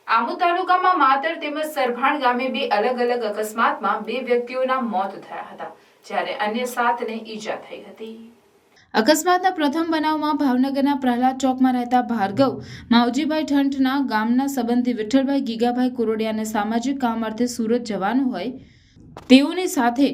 આમોદ તાલુકામાં માતર તેમજ સરભાણ ગામે બે અલગ અલગ અકસ્માતમાં બે વ્યક્તિઓના મોત થયા હતા, જ્યારે અન્ય 7ને ઈજા થઈ હતી। અકસ્માતના પ્રથમ બનાવમાં ભાવનગરના પ્રહલાદ ચોકમાં રહેતા ભાર્ગવ માવજીભાઈ ઠંઠના ગામના સંબંધી વિઠ્ઠલભાઈ ગીગાભાઈ કુરોડિયાને સામાજિક કામ અર્થે સુરત જવાનું હોય, તેઓની સાથે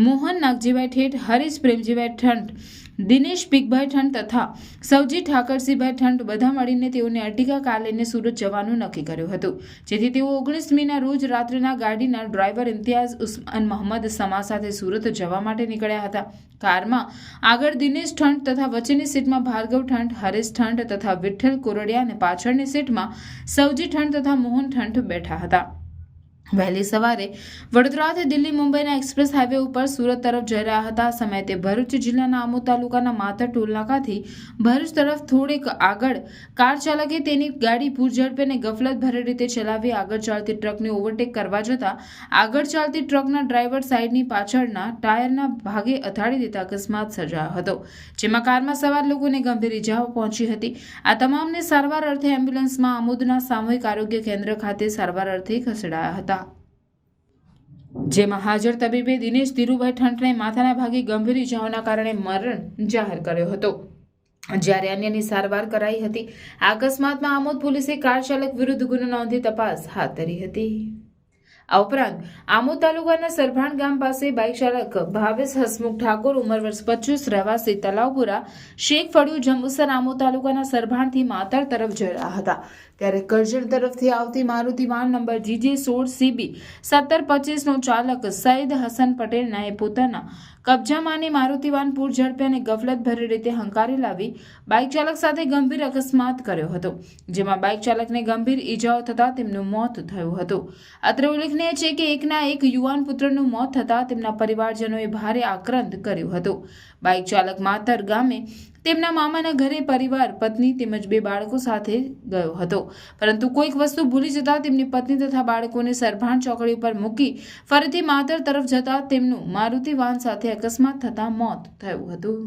મોહન નાગજીભાઈ ઠેઠ, હરીશ પ્રેમજીભાઈ ઠંઠ, દિનેશ પીકભાઈ ઠંઠ તથા સવજી ઠાકરસિંહભાઈ ઠંઠ બધા મળીને તેઓને અર્ટિગા કાર લઈને સુરત જવાનું નક્કી કર્યું હતું, જેથી તેઓ 19 મીના રોજ રાત્રિના ગાડીના ડ્રાઈવર ઇમ્તિયાઝ ઉસ્માન મોહમ્મદ સમા સાથે સુરત જવા માટે નીકળ્યા હતા। કારમાં આગળ દિનેશ ઠંઠ તથા વચ્ચેની સીટમાં ભાર્ગવ ઠંઠ, હરીશ ઠંઠ તથા વિઠ્ઠલ કુરોડિયા અને પાછળની સીટમાં સવજી ઠંઠ તથા મોહન ઠંઠ બેઠા હતા। વહેલી સવારે વડોદરાથી દિલ્હી મુંબઈના એક્સપ્રેસ હાઈવે ઉપર સુરત તરફ જઈ રહ્યા હતા। આ સમયે તે ભરૂચ જિલ્લાના આમોદ તાલુકાના માતર ટોલનાકાથી ભરૂચ તરફ થોડેક આગળ કાર ચાલકે તેની ગાડી પૂરઝડપે અને ગફલતભરી રીતે ચલાવી આગળ ચાલતી ટ્રકને ઓવરટેક કરવા જતા આગળ ચાલતી ટ્રકના ડ્રાઈવર સાઈડની પાછળના ટાયરના ભાગે અથાડી દેતા અકસ્માત સર્જાયો હતો, જેમાં કારમાં સવાર લોકોને ગંભીર ઈજાઓ પહોંચી હતી। આ તમામને સારવાર અર્થે એમ્બ્યુલન્સમાં આમોદના સામૂહિક આરોગ્ય કેન્દ્ર ખાતે સારવાર અર્થે ખસેડાયા હતા, જેમાં હાજર તબીબે દિનેશ ધીરુભાઈ ઠંઠને માથાના ભાગે ગંભીર ઇજાઓના કારણે મરણ જાહેર કર્યો હતો, જ્યારે અન્યની સારવાર કરાઈ હતી। આ અકસ્માતમાં આમોદ પોલીસે કાર ચાલક વિરુદ્ધ ગુનો નોંધી તપાસ હાથ ધરી હતી। આ ઉપરાંત આમોદ તાલુકાના સરભાણ ગામ પાસે બાઇક ચાલક ભાવેશ હસમુખ ઠાકોર ઉંમર વર્ષ 25 રહેવાસી તલાવપુરા શેખ ફળિયું જંબુસર આમોદ તાલુકાના સરભાણથી માતર તરફ જઈ રહ્યા હતા, ત્યારે કરજણ તરફથી આવતી મારુતિ વાન નંબર GJ16CB 1725નો ચાલક સઈદ હસન પટેલના એ પોતાના કબજામાંની મારુતિ વાન પૂર ઝડપે અને ગફલતભરી રીતે હંકારી લાવી બાઇક ચાલક સાથે ગંભીર અકસ્માત કર્યો હતો, જેમાં બાઇક ચાલકને ગંભીર ઈજાઓ થતાં તેમનું મોત થયું હતું। અત્રે ઉલ્લેખનીય છે કે એકના એક યુવાન પુત્રનું મોત થતાં તેમના પરિવારજનોએ ભારે આક્રંદ કર્યું હતું। બાઇક ચાલક માતર ગામે તેમના મામાના ઘરે પરિવાર, પત્ની તેમજ 2 બાળકો સાથે ગયો હતો, પરંતુ કોઈક વસ્તુ ભૂલી જતા તેમની પત્ની તથા બાળકોને સરભાણ ચોકડી ઉપર મૂકી ફરીથી માતર તરફ જતા તેમનું મારુતિ વાન સાથે અકસ્માત થતા મોત થયું હતું।